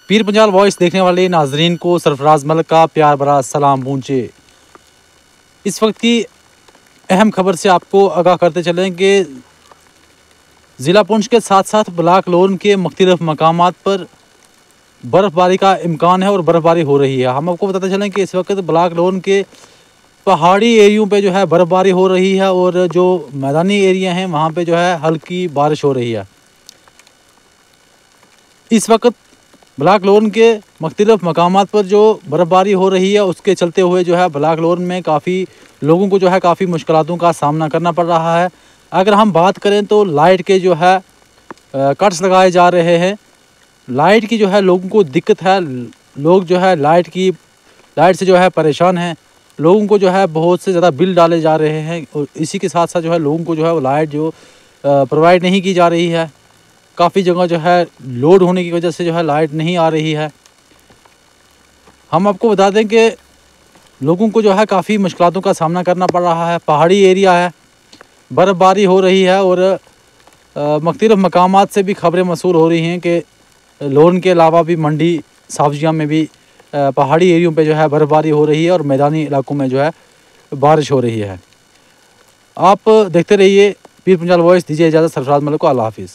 Pir Panjal voice देखने वाले नाजरीन को सरफराज मलिक का प्यार भरा सलाम पहुँचे। इस वक्त की अहम खबर से आपको आगाह करते चलें कि ज़िला पुंछ के साथ साथ ब्लाक लोन के मुख्तलिफ मकामात पर बर्फ़बारी का इम्कान है और बर्फ़बारी हो रही है। हम आपको बताते चलें कि इस वक्त ब्लाक लोन के पहाड़ी एरियों पे जो है बर्फ़बारी हो रही है और जो मैदानी एरिया हैं वहाँ पे जो है हल्की बारिश हो रही है। इस वक्त ब्लाक लोन के मुख्तलिफ मकामात पर जो बर्फ़बारी हो रही है उसके चलते हुए जो है ब्लाक लोन में काफ़ी लोगों को जो है काफ़ी मुश्किलातों का सामना करना पड़ रहा है। अगर हम बात करें तो लाइट के जो है कट्स लगाए जा रहे हैं। लाइट की जो है लोगों को दिक्कत है। लोग जो है लाइट से जो है परेशान हैं। लोगों को जो है बहुत से ज़्यादा बिल डाले जा रहे हैं और इसी के साथ साथ जो है लोगों को जो है वो लाइट जो प्रोवाइड नहीं की जा रही है। काफ़ी जगह जो है लोड होने की वजह से जो है लाइट नहीं आ रही है। हम आपको बता दें कि लोगों को जो है काफ़ी मुश्किलातों का सामना करना पड़ रहा है। पहाड़ी एरिया है, बर्फ़बारी हो रही है और मुख्तलिफ मकामात से भी खबरें मौसूल हो रही हैं कि लोन के अलावा भी मंडी सब्जियां में भी पहाड़ी एरियों पे जो है बर्फ़बारी हो रही है और मैदानी इलाकों में जो है बारिश हो रही है। आप देखते रहिए पीर पंजाल वॉइस। दीजिए इजाज़त। सरफराज मलिक को अल्लाह हाफिज़।